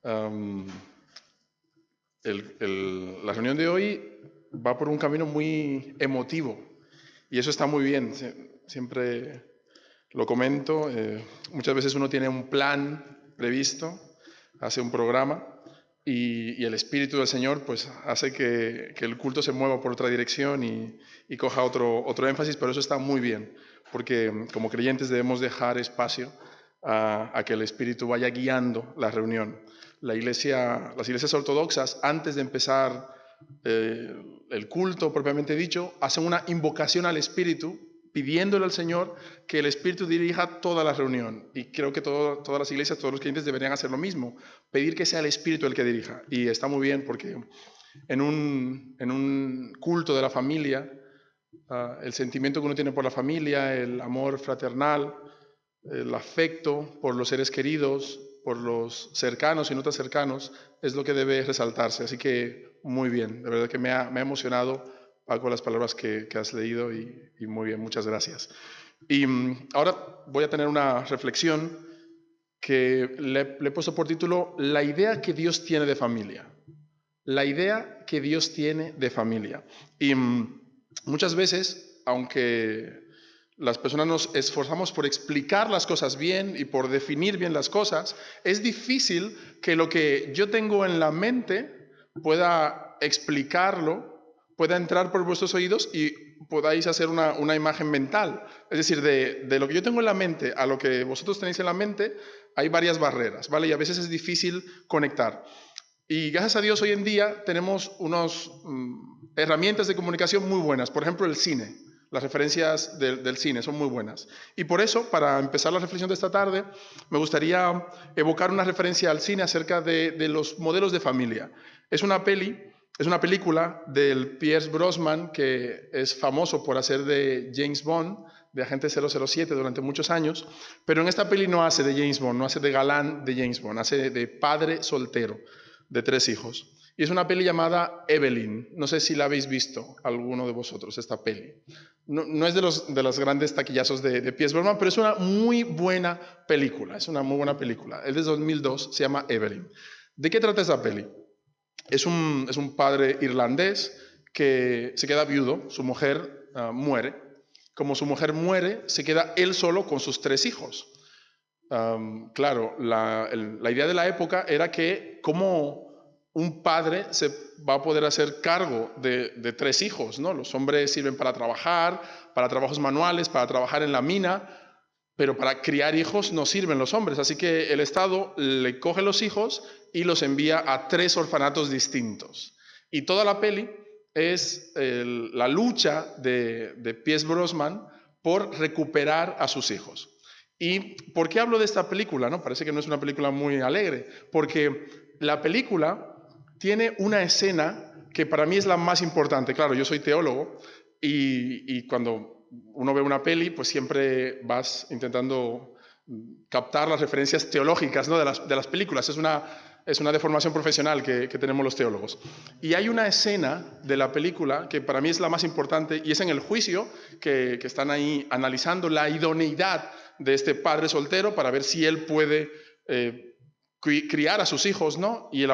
Am, la reunión de hoy va por un camino muy emotivo y eso está muy bien. Siempre lo comento. Muchas veces uno tiene un plan previsto, hace un programa y el Espíritu del Señor pues hace que el culto se mueva por otra dirección y coja otro énfasis, pero eso está muy bien, porque como creyentes debemos dejar espacio a que el Espíritu vaya guiando la reunión. Las iglesias ortodoxas, antes de empezar el culto propiamente dicho, hacen una invocación al Espíritu, pidiéndole al Señor que el Espíritu dirija toda la reunión. Y creo que todas las iglesias, todos los creyentes deberían hacer lo mismo, pedir que sea el Espíritu el que dirija. Y está muy bien porque en un culto de la familia, el sentimiento que uno tiene por la familia, el amor fraternal, el afecto por los seres queridos, por los cercanos y no tan cercanos, es lo que debe resaltarse. Así que muy bien, de verdad que me ha emocionado, Paco, las palabras que has leído y muy bien, muchas gracias. Y ahora voy a tener una reflexión que le he puesto por título La idea que Dios tiene de familia. La idea que Dios tiene de familia. Y muchas veces, aunque las personas nos esforzamos por explicar las cosas bien y por definir bien las cosas, es difícil que lo que yo tengo en la mente pueda explicarlo, pueda entrar por vuestros oídos y podáis hacer una imagen mental. Es decir, de lo que yo tengo en la mente a lo que vosotros tenéis en la mente, hay varias barreras, ¿vale? Y a veces es difícil conectar. Y gracias a Dios hoy en día tenemos unas herramientas de comunicación muy buenas. Por ejemplo, el cine. Las referencias del cine son muy buenas. Y por eso, para empezar la reflexión de esta tarde, me gustaría evocar una referencia al cine acerca de los modelos de familia. Es una película del Pierce Brosnan, que es famoso por hacer de James Bond, de agente 007 durante muchos años, pero en esta peli no hace de James Bond, no hace de galán de James Bond, hace de padre soltero de 3 hijos. Y es una peli llamada Evelyn. No sé si la habéis visto, alguno de vosotros, esta peli. No es de los grandes taquillazos de Pierce Brosnan, pero es una muy buena película. Es una muy buena película. Es de 2002, se llama Evelyn. ¿De qué trata esa peli? Es un padre irlandés que se queda viudo, su mujer muere. Como su mujer muere, se queda él solo con sus 3 hijos. Claro, la idea de la época era que como un padre se va a poder hacer cargo de 3 hijos, ¿no? Los hombres sirven para trabajar, para trabajos manuales, para trabajar en la mina, pero para criar hijos no sirven los hombres. Así que el Estado le coge los hijos y los envía a 3 orfanatos distintos. Y toda la peli es la lucha de Pierce Brosnan por recuperar a sus hijos. ¿Y por qué hablo de esta película? ¿No? Parece que no es una película muy alegre, porque la película tiene una escena que para mí es la más importante. Claro, yo soy teólogo y cuando uno ve una peli, pues siempre vas intentando captar las referencias teológicas, ¿no? de las películas. Es una deformación profesional que tenemos los teólogos. Y hay una escena de la película que para mí es la más importante y es en el juicio que están ahí analizando la idoneidad de este padre soltero para ver si él puede criar a sus hijos, ¿no? Y el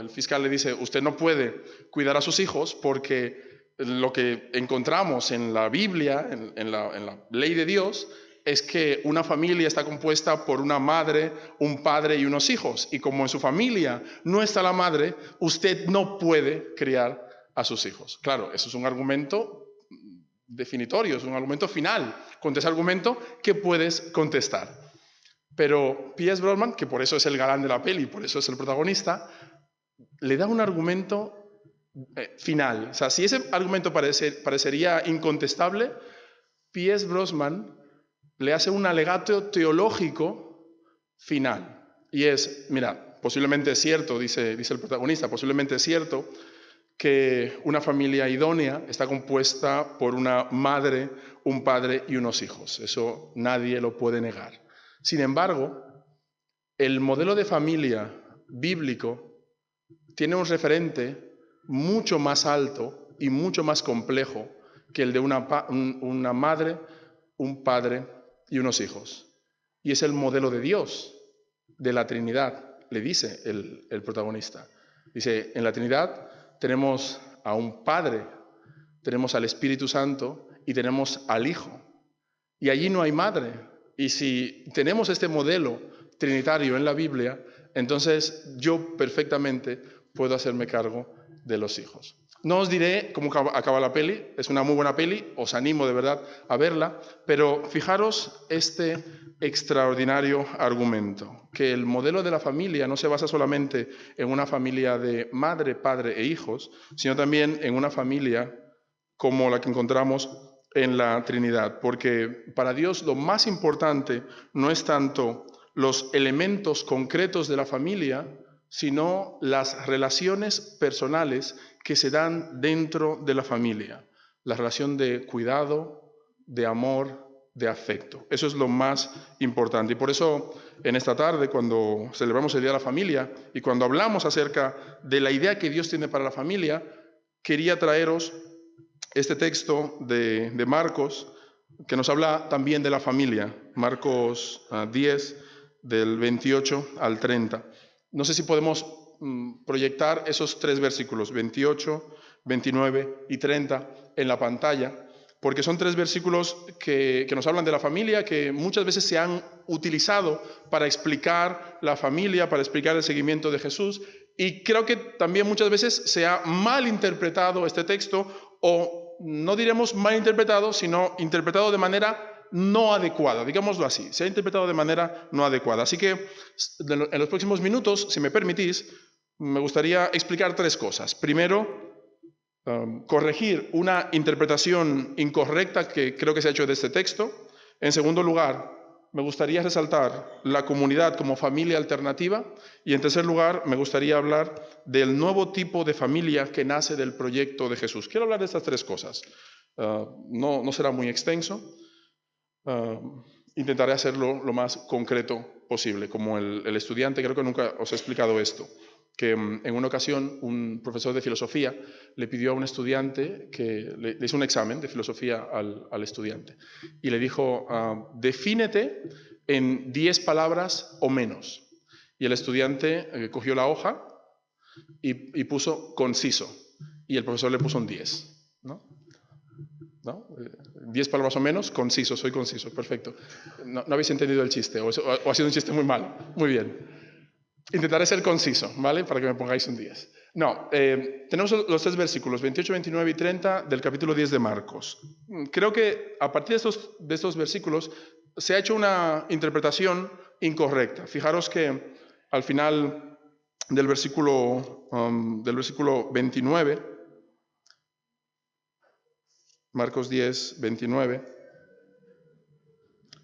fiscal le dice, usted no puede cuidar a sus hijos porque lo que encontramos en la Biblia, en la ley de Dios, es que una familia está compuesta por una madre, un padre y unos hijos. Y como en su familia no está la madre, usted no puede criar a sus hijos. Claro, eso es un argumento definitorio, es un argumento final. Contra ese argumento, ¿qué puedes contestar? Pero Pierce Brosnan, que por eso es el galán de la peli, por eso es el protagonista, le da un argumento final. O sea, si ese argumento parecería incontestable, Pierce Brosnan le hace un alegato teológico final. Y es, mira, posiblemente es cierto, dice el protagonista, posiblemente es cierto que una familia idónea está compuesta por una madre, un padre y unos hijos. Eso nadie lo puede negar. Sin embargo, el modelo de familia bíblico tiene un referente mucho más alto y mucho más complejo que el de una madre, un padre y unos hijos. Y es el modelo de Dios. de la Trinidad, le dice el protagonista. Dice, en la Trinidad tenemos a un Padre, tenemos al Espíritu Santo y tenemos al Hijo. Y allí no hay madre. Y si tenemos este modelo trinitario en la Biblia, entonces yo perfectamente puedo hacerme cargo de los hijos. No os diré cómo acaba la peli, es una muy buena peli, os animo de verdad a verla, pero fijaros este extraordinario argumento, que el modelo de la familia no se basa solamente en una familia de madre, padre e hijos, sino también en una familia como la que encontramos en la Trinidad, porque para Dios lo más importante no es tanto los elementos concretos de la familia, sino las relaciones personales que se dan dentro de la familia, la relación de cuidado, de amor, de afecto. Eso es lo más importante. Y por eso en esta tarde, cuando celebramos el Día de la Familia y cuando hablamos acerca de la idea que Dios tiene para la familia, quería traeros este texto de Marcos, que nos habla también de la familia, Marcos 10, del 28 al 30. No sé si podemos proyectar esos 3 versículos, 28, 29 y 30, en la pantalla, porque son 3 versículos que nos hablan de la familia, que muchas veces se han utilizado para explicar la familia, para explicar el seguimiento de Jesús, y creo que también muchas veces se ha mal interpretado este texto, o no diremos mal interpretado, sino interpretado de manera no adecuada, digámoslo así, se ha interpretado de manera no adecuada. Así que en los próximos minutos, si me permitís, me gustaría explicar 3 cosas. Primero, corregir una interpretación incorrecta que creo que se ha hecho de este texto. En segundo lugar, me gustaría resaltar la comunidad como familia alternativa. Y en tercer lugar, me gustaría hablar del nuevo tipo de familia que nace del proyecto de Jesús. Quiero hablar de estas 3 cosas. No será muy extenso. Intentaré hacerlo lo más concreto posible. Como el estudiante, creo que nunca os he explicado esto, que en una ocasión un profesor de filosofía le pidió a un estudiante que le hizo un examen de filosofía al estudiante y le dijo, defínete en 10 palabras o menos. Y el estudiante cogió la hoja y puso conciso, y el profesor le puso un 10, ¿no? 10 palabras o menos, conciso, soy conciso, perfecto. No habéis entendido el chiste, o ha sido un chiste muy malo. Muy bien. Intentaré ser conciso, ¿vale? Para que me pongáis un 10. No, tenemos los 3 versículos, 28, 29 y 30 del capítulo 10 de Marcos. Creo que a partir de estos versículos se ha hecho una interpretación incorrecta. Fijaros que al final del versículo 29, Marcos 10, 29,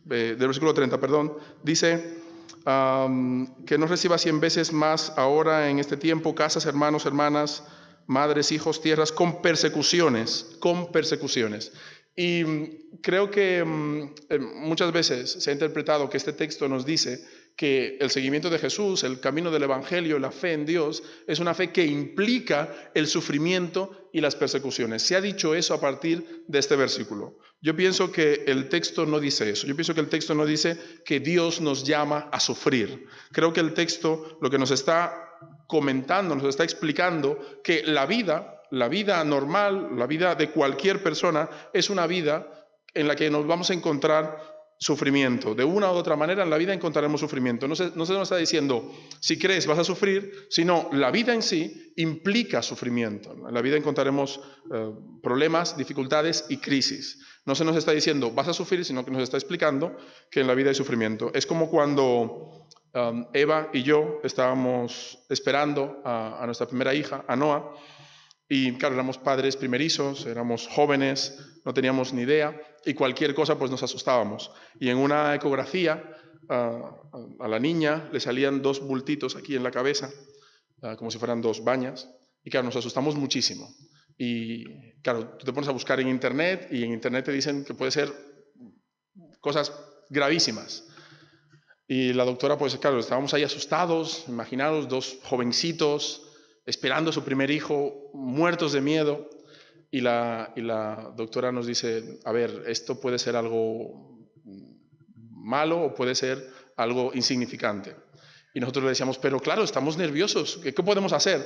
del versículo 30, perdón, dice que no reciba 100 veces más ahora en este tiempo casas, hermanos, hermanas, madres, hijos, tierras, con persecuciones. Y creo que muchas veces se ha interpretado que este texto nos dice que el seguimiento de Jesús, el camino del Evangelio, la fe en Dios, es una fe que implica el sufrimiento y las persecuciones. Se ha dicho eso a partir de este versículo. Yo pienso que el texto no dice eso. Yo pienso que el texto no dice que Dios nos llama a sufrir. Creo que el texto lo que nos está comentando, nos está explicando que la vida normal, la vida de cualquier persona, es una vida en la que nos vamos a encontrar sufrimiento. De una u otra manera en la vida encontraremos sufrimiento. No se nos está diciendo, si crees vas a sufrir, sino la vida en sí implica sufrimiento. En la vida encontraremos problemas, dificultades y crisis. No se nos está diciendo vas a sufrir, sino que nos está explicando que en la vida hay sufrimiento. Es como cuando Eva y yo estábamos esperando a nuestra primera hija, a Noah, y claro, éramos padres primerizos, éramos jóvenes, no teníamos ni idea, y cualquier cosa pues nos asustábamos. Y en una ecografía a la niña le salían 2 bultitos aquí en la cabeza, como si fueran 2 bañas, y claro, nos asustamos muchísimo. Y claro, tú te pones a buscar en internet, y en internet te dicen que puede ser cosas gravísimas. Y la doctora, pues claro, estábamos ahí asustados, imaginaos, 2 jovencitos, esperando a su primer hijo, muertos de miedo, y la doctora nos dice, a ver, esto puede ser algo malo o puede ser algo insignificante. Y nosotros le decíamos, pero claro, estamos nerviosos, ¿qué podemos hacer?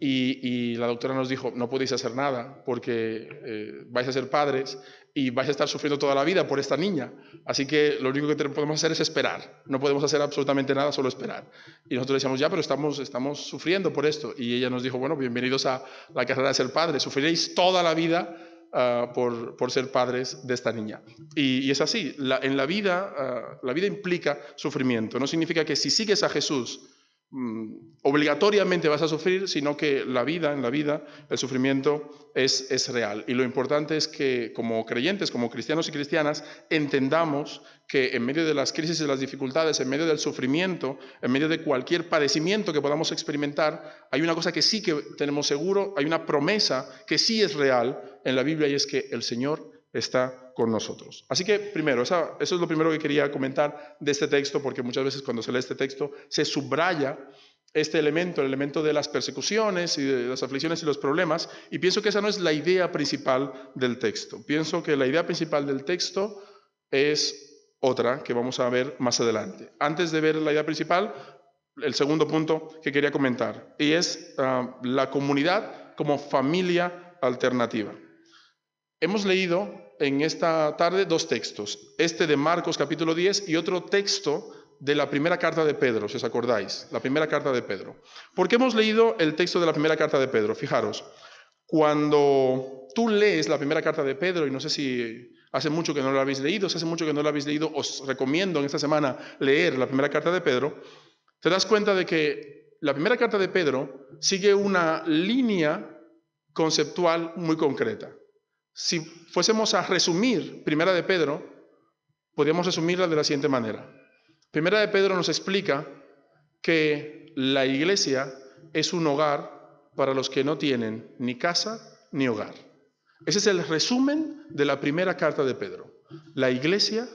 Y la doctora nos dijo, no podéis hacer nada porque vais a ser padres y vais a estar sufriendo toda la vida por esta niña. Así que lo único que podemos hacer es esperar. No podemos hacer absolutamente nada, solo esperar. Y nosotros decíamos, ya, pero estamos sufriendo por esto. Y ella nos dijo, bueno, bienvenidos a la carrera de ser padres. Sufriréis toda la vida por ser padres de esta niña. Y es así. En la vida implica sufrimiento. No significa que si sigues a Jesús obligatoriamente vas a sufrir, sino que en la vida el sufrimiento es real. Y lo importante es que como creyentes, como cristianos y cristianas, entendamos que en medio de las crisis y de las dificultades, en medio del sufrimiento, en medio de cualquier padecimiento que podamos experimentar, hay una cosa que sí que tenemos seguro, hay una promesa que sí es real en la Biblia, y es que el Señor está con nosotros. Así que primero, eso es lo primero que quería comentar de este texto, porque muchas veces cuando se lee este texto se subraya este elemento, el elemento de las persecuciones y de las aflicciones y los problemas, y pienso que esa no es la idea principal del texto. Pienso que la idea principal del texto es otra que vamos a ver más adelante. Antes de ver la idea principal, el segundo punto que quería comentar, y es la comunidad como familia alternativa. Hemos leído en esta tarde dos textos, este de Marcos capítulo 10 y otro texto de la primera carta de Pedro, si os acordáis, la primera carta de Pedro. ¿Por qué hemos leído el texto de la primera carta de Pedro? Fijaros, cuando tú lees la primera carta de Pedro, y no sé si hace mucho que no lo habéis leído, si hace mucho que no lo habéis leído, os recomiendo en esta semana leer la primera carta de Pedro, te das cuenta de que la primera carta de Pedro sigue una línea conceptual muy concreta. Si fuésemos a resumir Primera de Pedro, podríamos resumirla de la siguiente manera. Primera de Pedro nos explica que la iglesia es un hogar para los que no tienen ni casa ni hogar. Ese es el resumen de la primera carta de Pedro. La iglesia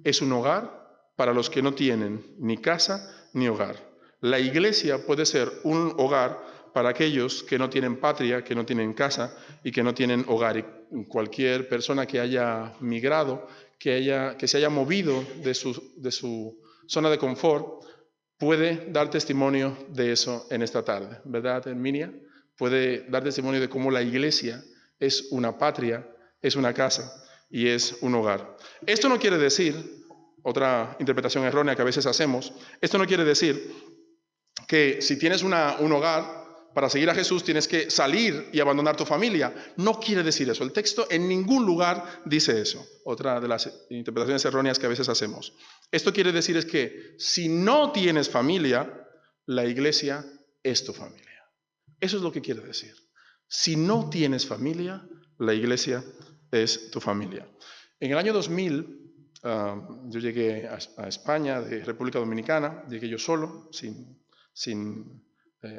es un hogar para los que no tienen ni casa ni hogar. La iglesia puede ser un hogar para aquellos que no tienen patria, que no tienen casa y que no tienen hogar. Y cualquier persona que haya migrado, que se haya movido de su zona de confort, puede dar testimonio de eso en esta tarde, ¿verdad, Herminia? Puede dar testimonio de cómo la iglesia es una patria, es una casa y es un hogar. Esto no quiere decir, otra interpretación errónea que a veces hacemos, esto no quiere decir que si tienes un hogar, para seguir a Jesús tienes que salir y abandonar tu familia. No quiere decir eso. El texto en ningún lugar dice eso. Otra de las interpretaciones erróneas que a veces hacemos. Esto quiere decir es que si no tienes familia, la iglesia es tu familia. Eso es lo que quiere decir. Si no tienes familia, la iglesia es tu familia. En el año 2000, yo llegué a España, de República Dominicana, llegué yo solo, sin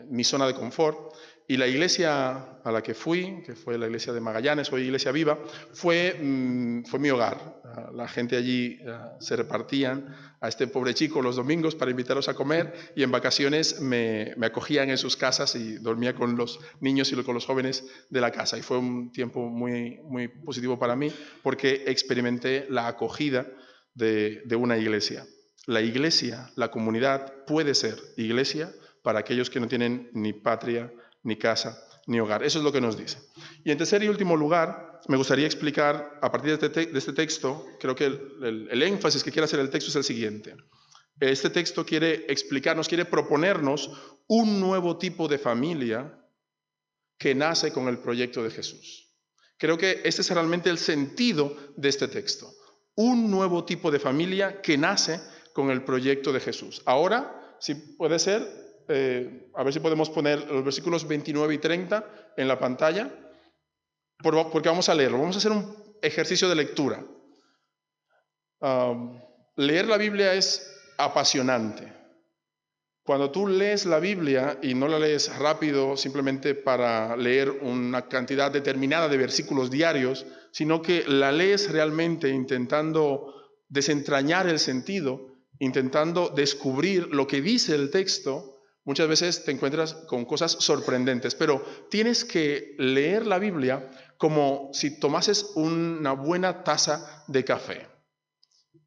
mi zona de confort, y la iglesia a la que fui, que fue la iglesia de Magallanes, hoy Iglesia Viva, fue mi hogar. La gente allí se repartían a este pobre chico los domingos para invitarlos a comer, y en vacaciones me acogían en sus casas y dormía con los niños y con los jóvenes de la casa, y fue un tiempo muy, muy positivo para mí porque experimenté la acogida de una iglesia. La iglesia, la comunidad puede ser iglesia para aquellos que no tienen ni patria, ni casa, ni hogar. Eso es lo que nos dice. Y en tercer y último lugar, me gustaría explicar, a partir de este texto, creo que el énfasis que quiere hacer el texto es el siguiente. Este texto quiere explicarnos, quiere proponernos un nuevo tipo de familia que nace con el proyecto de Jesús. Creo que este es realmente el sentido de este texto. Un nuevo tipo de familia que nace con el proyecto de Jesús. Ahora, si puede ser, a ver si podemos poner los versículos 29 y 30 en la pantalla, porque vamos a leerlo. Vamos a hacer un ejercicio de lectura. Leer la Biblia es apasionante. Cuando tú lees la Biblia y no la lees rápido simplemente para leer una cantidad determinada de versículos diarios, sino que la lees realmente intentando desentrañar el sentido, intentando descubrir lo que dice el texto, muchas veces te encuentras con cosas sorprendentes, pero tienes que leer la Biblia como si tomases una buena taza de café.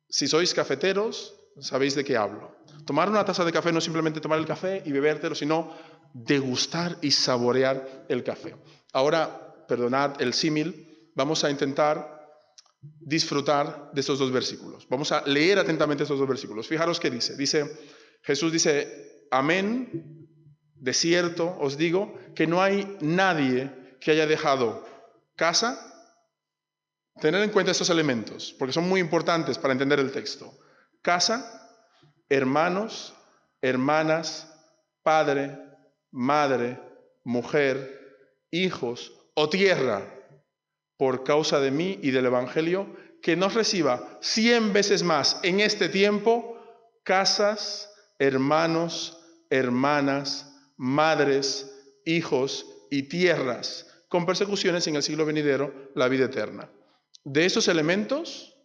Si sois cafeteros, sabéis de qué hablo. Tomar una taza de café no es simplemente tomar el café y bebértelo, sino degustar y saborear el café. Ahora, perdonad el símil, vamos a intentar disfrutar de estos dos versículos. Vamos a leer atentamente estos dos versículos. Fijaros qué dice. Jesús dice, amén, de cierto os digo que no hay nadie que haya dejado casa. Tener en cuenta estos elementos, porque son muy importantes para entender el texto. Casa, hermanos, hermanas, padre, madre, mujer, hijos o tierra, por causa de mí y del Evangelio, que nos reciba 100 veces más en este tiempo, casas, hermanos, hermanas, madres, hijos y tierras, con persecuciones en el siglo venidero, la vida eterna. De estos elementos,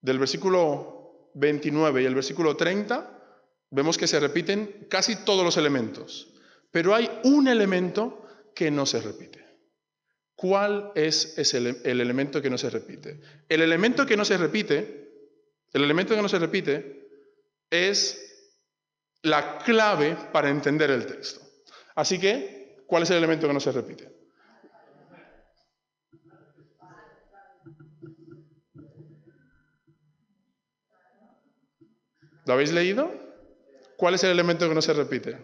del versículo 29 y el versículo 30, vemos que se repiten casi todos los elementos, pero hay un elemento que no se repite. ¿Cuál es el elemento que no se repite? El elemento que no se repite es la clave para entender el texto. Así que, ¿cuál es el elemento que no se repite? ¿Lo habéis leído? ¿Cuál es el elemento que no se repite?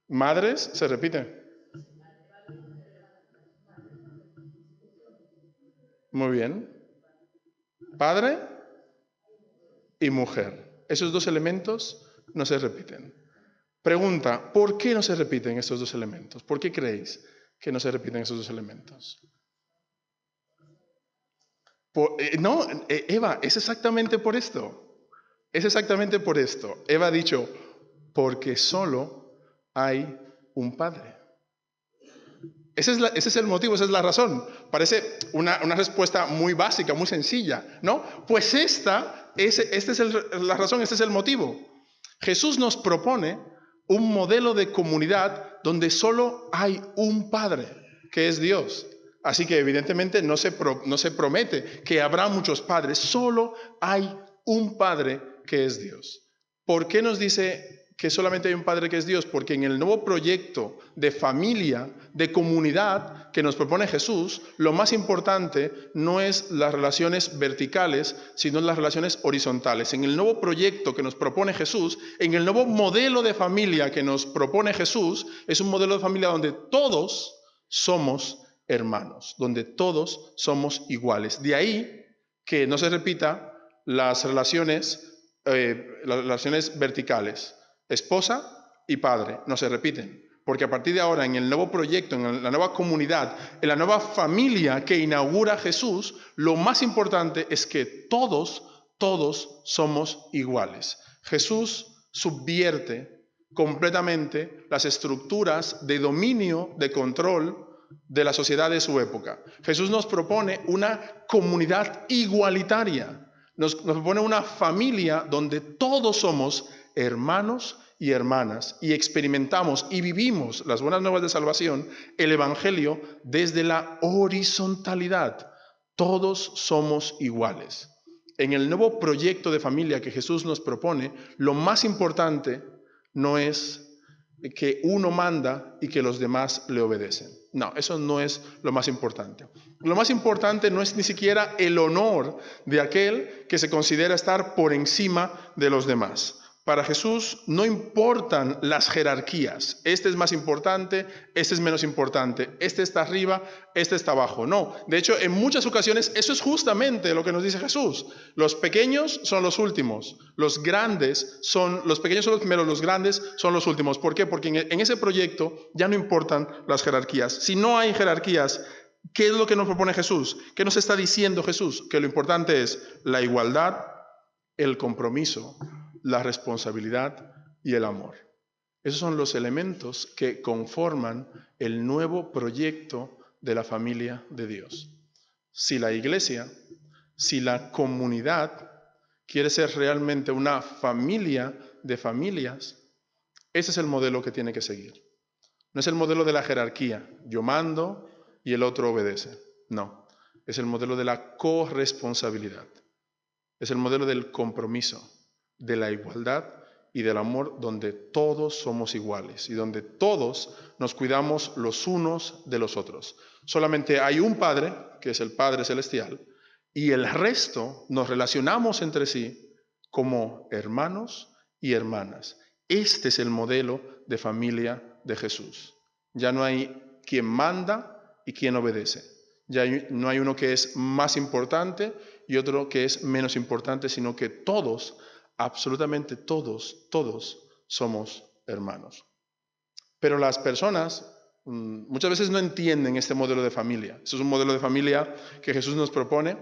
Madres se repite. Muy bien. Padre y mujer. Esos dos elementos no se repiten. Pregunta, ¿por qué no se repiten estos dos elementos? ¿Por qué creéis que no se repiten esos dos elementos? Eva, es exactamente por esto. Es exactamente por esto. Eva ha dicho, porque solo hay un Padre. Ese es el motivo, esa es la razón. Parece una respuesta muy básica, muy sencilla, ¿no? Pues esta es la razón, este es el motivo. Jesús nos propone un modelo de comunidad donde solo hay un Padre, que es Dios. Así que evidentemente no se promete que habrá muchos padres, solo hay un Padre que es Dios. ¿Por qué nos dice que solamente hay un Padre que es Dios? Porque en el nuevo proyecto de familia, de comunidad que nos propone Jesús, lo más importante no es las relaciones verticales, sino las relaciones horizontales. En el nuevo proyecto que nos propone Jesús, en el nuevo modelo de familia que nos propone Jesús, es un modelo de familia donde todos somos hermanos, donde todos somos iguales. De ahí que no se repita las relaciones verticales. Esposa y padre no se repiten, porque a partir de ahora en el nuevo proyecto, en la nueva comunidad, en la nueva familia que inaugura Jesús, lo más importante es que todos somos iguales. Jesús subvierte completamente las estructuras de dominio, de control de la sociedad de su época. Jesús nos propone una comunidad igualitaria, nos propone una familia donde todos somos hermanos y hermanas y experimentamos y vivimos las buenas nuevas de salvación, el Evangelio, desde la horizontalidad. Todos somos iguales. En el nuevo proyecto de familia que Jesús nos propone, lo más importante no es que uno manda y que los demás le obedecen. No, eso no es lo más importante. Lo más importante no es ni siquiera el honor de aquel que se considera estar por encima de los demás. Para Jesús no importan las jerarquías. Este es más importante, este es menos importante, este está arriba, este está abajo. No, de hecho, en muchas ocasiones eso es justamente lo que nos dice Jesús. Los pequeños son los últimos, los pequeños son los primeros, los grandes son los últimos. ¿Por qué? Porque en ese proyecto ya no importan las jerarquías. Si no hay jerarquías, ¿qué es lo que nos propone Jesús? ¿Qué nos está diciendo Jesús? Que lo importante es la igualdad, el compromiso, la responsabilidad y el amor. Esos son los elementos que conforman el nuevo proyecto de la familia de Dios. Si la iglesia, si la comunidad quiere ser realmente una familia de familias, ese es el modelo que tiene que seguir. No es el modelo de la jerarquía. Yo mando y el otro obedece. No, es el modelo de la corresponsabilidad. Es el modelo del compromiso, de la igualdad y del amor, donde todos somos iguales y donde todos nos cuidamos los unos de los otros. Solamente hay un Padre, que es el Padre Celestial, y el resto nos relacionamos entre sí como hermanos y hermanas. Este es el modelo de familia de Jesús. Ya no hay quien manda y quien obedece. Ya no hay uno que es más importante y otro que es menos importante, sino que todos, absolutamente todos somos hermanos. Pero las personas muchas veces no entienden este modelo de familia. Este es un modelo de familia que Jesús nos propone,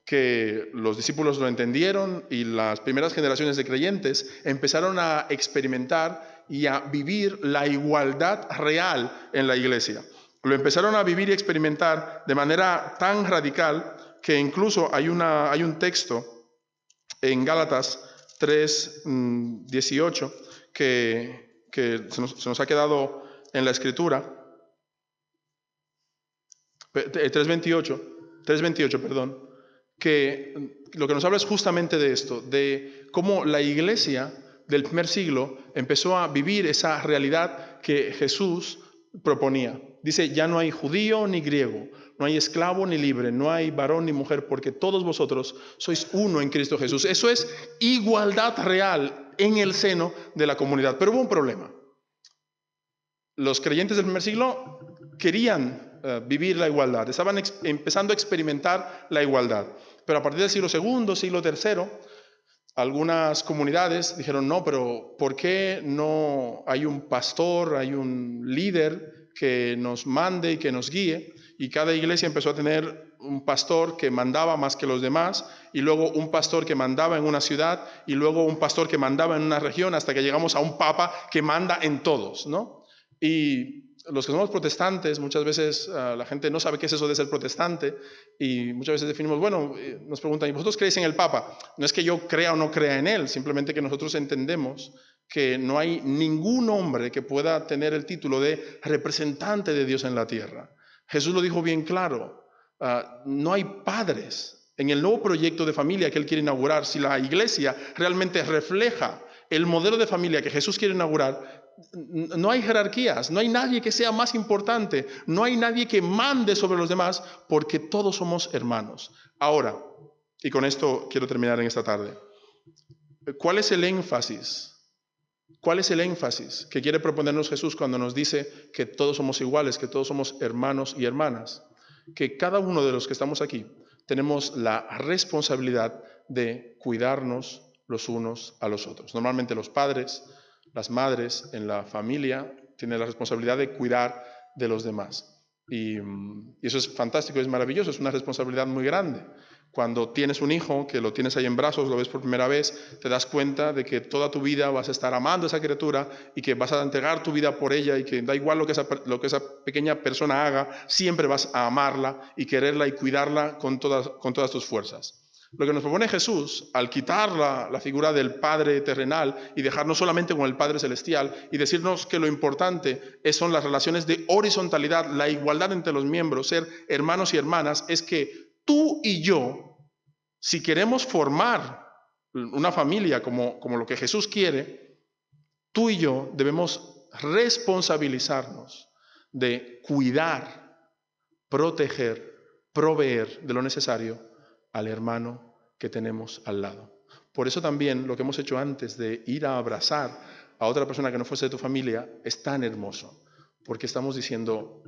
que los discípulos lo entendieron y las primeras generaciones de creyentes empezaron a experimentar y a vivir la igualdad real en la iglesia. Lo empezaron a vivir y experimentar de manera tan radical que incluso hay un texto en Gálatas 3:18 que se nos ha quedado en la escritura. 3:28, perdón, que lo que nos habla es justamente de esto, de cómo la iglesia del primer siglo empezó a vivir esa realidad que Jesús proponía. Dice, ya no hay judío ni griego, no hay esclavo ni libre, no hay varón ni mujer, porque todos vosotros sois uno en Cristo Jesús. Eso es igualdad real en el seno de la comunidad. Pero hubo un problema. Los creyentes del primer siglo querían vivir la igualdad, estaban empezando a experimentar la igualdad. Pero a partir del siglo II, siglo III, algunas comunidades dijeron, no, pero ¿por qué no hay un pastor, hay un líder que nos mande y que nos guíe? Y cada iglesia empezó a tener un pastor que mandaba más que los demás, y luego un pastor que mandaba en una ciudad, y luego un pastor que mandaba en una región, hasta que llegamos a un papa que manda en todos, ¿no? Y los que somos protestantes, muchas veces la gente no sabe qué es eso de ser protestante, y muchas veces definimos, bueno, nos preguntan, ¿y vosotros creéis en el Papa? No es que yo crea o no crea en él, simplemente que nosotros entendemos que no hay ningún hombre que pueda tener el título de representante de Dios en la tierra. Jesús lo dijo bien claro, no hay padres. En el nuevo proyecto de familia que Él quiere inaugurar, si la iglesia realmente refleja el modelo de familia que Jesús quiere inaugurar, no hay jerarquías, no hay nadie que sea más importante, no hay nadie que mande sobre los demás, porque todos somos hermanos. Ahora, y con esto quiero terminar en esta tarde, ¿cuál es el énfasis? ¿Cuál es el énfasis que quiere proponernos Jesús cuando nos dice que todos somos iguales, que todos somos hermanos y hermanas? Que cada uno de los que estamos aquí tenemos la responsabilidad de cuidarnos los unos a los otros. Normalmente los padres, las madres en la familia tienen la responsabilidad de cuidar de los demás. Y eso es fantástico, es maravilloso, es una responsabilidad muy grande. Cuando tienes un hijo, que lo tienes ahí en brazos, lo ves por primera vez, te das cuenta de que toda tu vida vas a estar amando a esa criatura y que vas a entregar tu vida por ella y que da igual lo que esa pequeña persona haga, siempre vas a amarla y quererla y cuidarla con todas tus fuerzas. Lo que nos propone Jesús, al quitar la figura del Padre terrenal y dejarnos solamente con el Padre celestial y decirnos que lo importante son las relaciones de horizontalidad, la igualdad entre los miembros, ser hermanos y hermanas, es que tú y yo, si queremos formar una familia como lo que Jesús quiere, tú y yo debemos responsabilizarnos de cuidar, proteger, proveer de lo necesario al hermano que tenemos al lado. Por eso también lo que hemos hecho antes de ir a abrazar a otra persona que no fuese de tu familia es tan hermoso, porque estamos diciendo,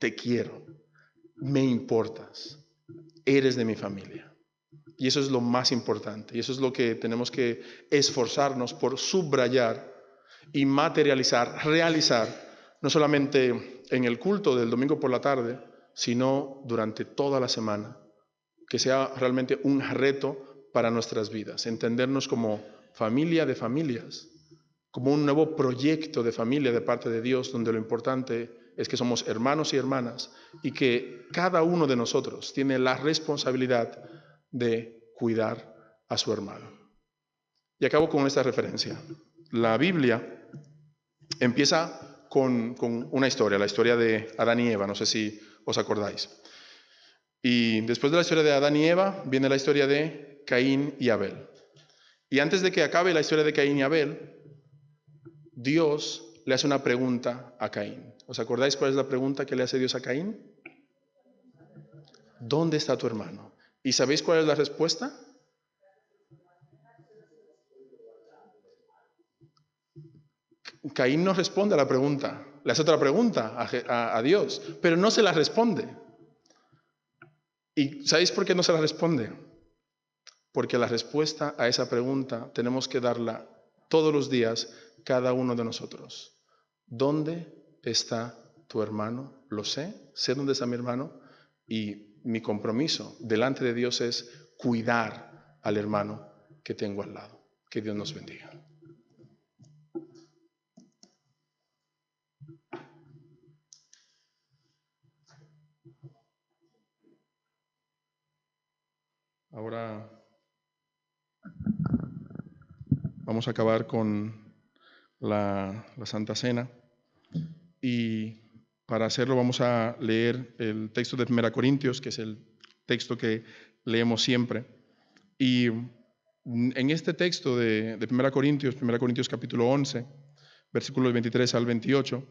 te quiero, me importas, eres de mi familia. Y eso es lo más importante, y eso es lo que tenemos que esforzarnos por subrayar y materializar, realizar, no solamente en el culto del domingo por la tarde, sino durante toda la semana. Que sea realmente un reto para nuestras vidas, entendernos como familia de familias, como un nuevo proyecto de familia de parte de Dios, donde lo importante es que somos hermanos y hermanas y que cada uno de nosotros tiene la responsabilidad de cuidar a su hermano. Y acabo con esta referencia. La Biblia empieza con una historia, la historia de Adán y Eva. No sé si os acordáis. Y después de la historia de Adán y Eva, viene la historia de Caín y Abel. Y antes de que acabe la historia de Caín y Abel, Dios le hace una pregunta a Caín. ¿Os acordáis cuál es la pregunta que le hace Dios a Caín? ¿Dónde está tu hermano? ¿Y sabéis cuál es la respuesta? Caín no responde a la pregunta, le hace otra pregunta a Dios, pero no se la responde. ¿Y sabéis por qué no se la responde? Porque la respuesta a esa pregunta tenemos que darla todos los días, cada uno de nosotros. ¿Dónde está tu hermano? Lo sé dónde está mi hermano, y mi compromiso delante de Dios es cuidar al hermano que tengo al lado. Que Dios nos bendiga. Ahora vamos a acabar con la Santa Cena, y para hacerlo vamos a leer el texto de 1 Corintios, que es el texto que leemos siempre. Y en este texto de 1 Corintios capítulo 11, versículos 23 al 28,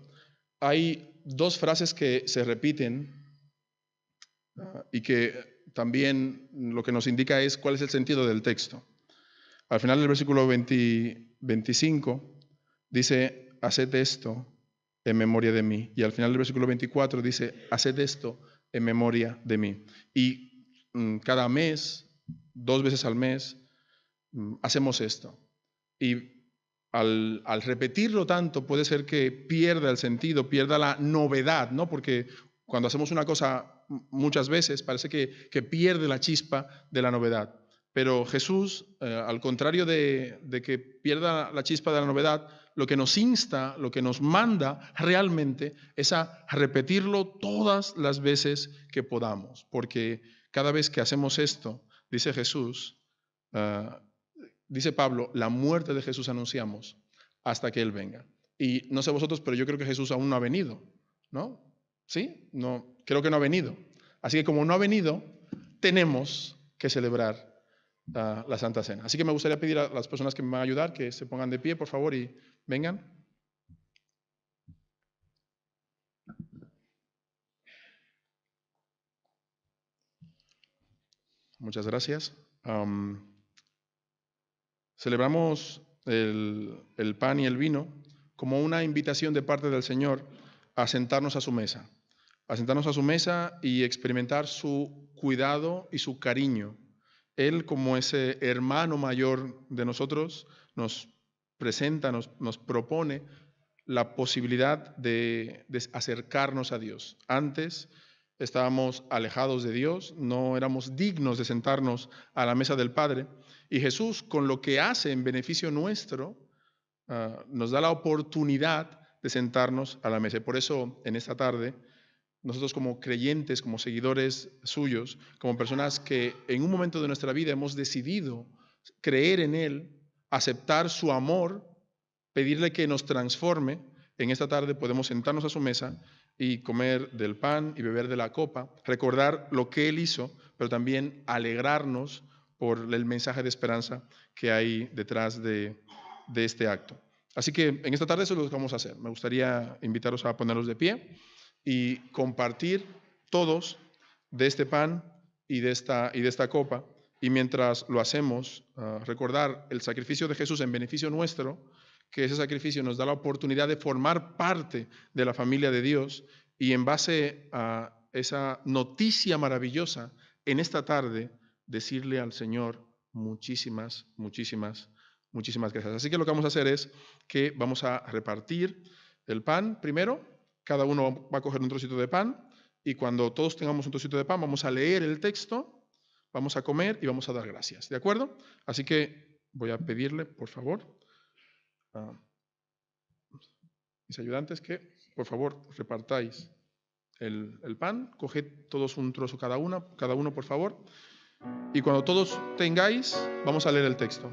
hay dos frases que se repiten y que también lo que nos indica es cuál es el sentido del texto. Al final del versículo 25 dice, haced esto en memoria de mí. Y al final del versículo 24 dice, haced esto en memoria de mí. Y cada mes, 2 veces al mes, hacemos esto. Y al repetirlo tanto puede ser que pierda el sentido, pierda la novedad, ¿no? Porque cuando hacemos una cosa muchas veces parece que pierde la chispa de la novedad. Pero Jesús, al contrario de que pierda la chispa de la novedad, lo que nos insta, lo que nos manda realmente es a repetirlo todas las veces que podamos. Porque cada vez que hacemos esto, dice Jesús, dice Pablo, la muerte de Jesús anunciamos hasta que Él venga. Y no sé vosotros, pero yo creo que Jesús aún no ha venido, ¿no? ¿Sí? No, creo que no ha venido. Así que como no ha venido, tenemos que celebrar la Santa Cena. Así que me gustaría pedir a las personas que me van a ayudar que se pongan de pie, por favor, y vengan. Muchas gracias. Celebramos el pan y el vino como una invitación de parte del Señor a sentarnos a su mesa. A sentarnos a su mesa y experimentar su cuidado y su cariño. Él, como ese hermano mayor de nosotros, nos presenta, nos propone la posibilidad de acercarnos a Dios. Antes estábamos alejados de Dios, no éramos dignos de sentarnos a la mesa del Padre, y Jesús, con lo que hace en beneficio nuestro, nos da la oportunidad de sentarnos a la mesa. Y por eso, en esta tarde, nosotros como creyentes, como seguidores suyos, como personas que en un momento de nuestra vida hemos decidido creer en Él, aceptar su amor, pedirle que nos transforme, en esta tarde podemos sentarnos a su mesa y comer del pan y beber de la copa, recordar lo que Él hizo, pero también alegrarnos por el mensaje de esperanza que hay detrás de este acto. Así que en esta tarde eso es lo que vamos a hacer. Me gustaría invitaros a poneros de pie y compartir todos de este pan y de esta copa. Y mientras lo hacemos, recordar el sacrificio de Jesús en beneficio nuestro, que ese sacrificio nos da la oportunidad de formar parte de la familia de Dios, y en base a esa noticia maravillosa, en esta tarde, decirle al Señor muchísimas, muchísimas, muchísimas gracias. Así que lo que vamos a hacer es que vamos a repartir el pan primero. Cada uno va a coger un trocito de pan, y cuando todos tengamos un trocito de pan vamos a leer el texto, vamos a comer y vamos a dar gracias. ¿De acuerdo? Así que voy a pedirle, por favor, a mis ayudantes que, por favor, repartáis el pan. Coged todos un trozo cada uno, por favor. Y cuando todos tengáis, vamos a leer el texto.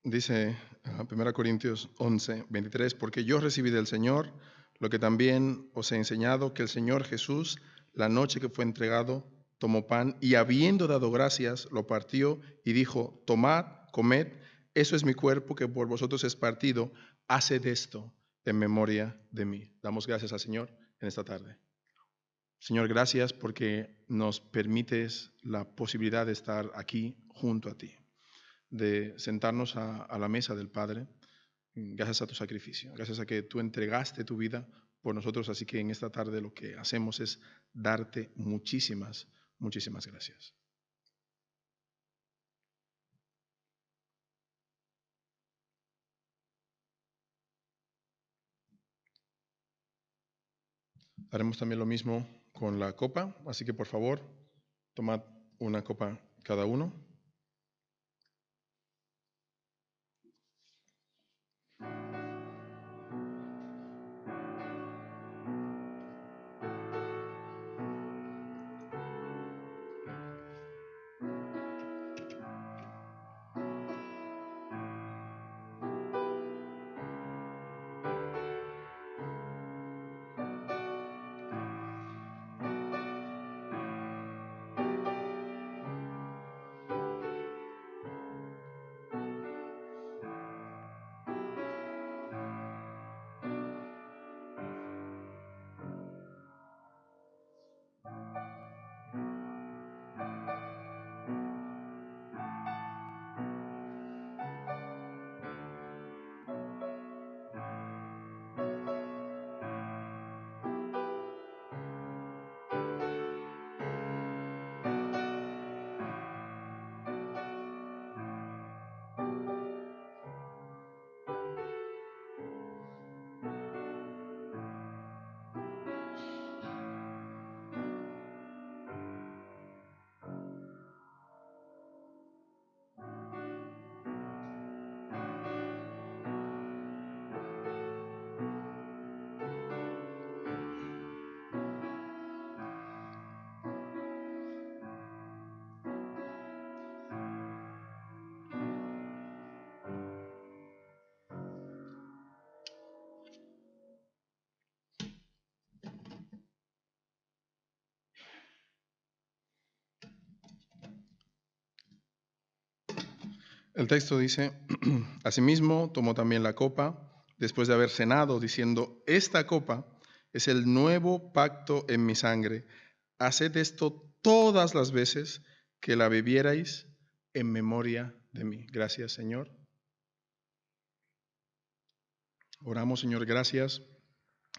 Dice 1 Corintios 11, 23, porque yo recibí del Señor lo que también os he enseñado, que el Señor Jesús, la noche que fue entregado, tomó pan y habiendo dado gracias, lo partió y dijo, tomad, comed, eso es mi cuerpo que por vosotros es partido, haced esto en memoria de mí. Damos gracias al Señor en esta tarde. Señor, gracias porque nos permites la posibilidad de estar aquí junto a ti, de sentarnos a la mesa del Padre, gracias a tu sacrificio, gracias a que tú entregaste tu vida por nosotros, así que en esta tarde lo que hacemos es darte muchísimas, muchísimas gracias. Haremos también lo mismo con la copa, así que por favor, tomad una copa cada uno. El texto dice, asimismo tomó también la copa, después de haber cenado, diciendo, esta copa es el nuevo pacto en mi sangre. Haced esto todas las veces que la bebierais en memoria de mí. Gracias, Señor. Oramos, Señor, gracias,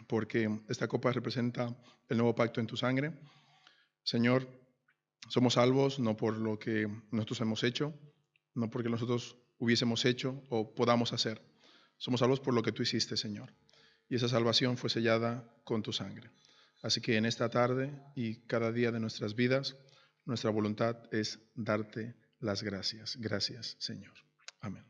porque esta copa representa el nuevo pacto en tu sangre. Señor, somos salvos no por lo que nosotros hemos hecho, no porque nosotros hubiésemos hecho o podamos hacer. Somos salvos por lo que tú hiciste, Señor. Y esa salvación fue sellada con tu sangre. Así que en esta tarde y cada día de nuestras vidas, nuestra voluntad es darte las gracias. Gracias, Señor. Amén.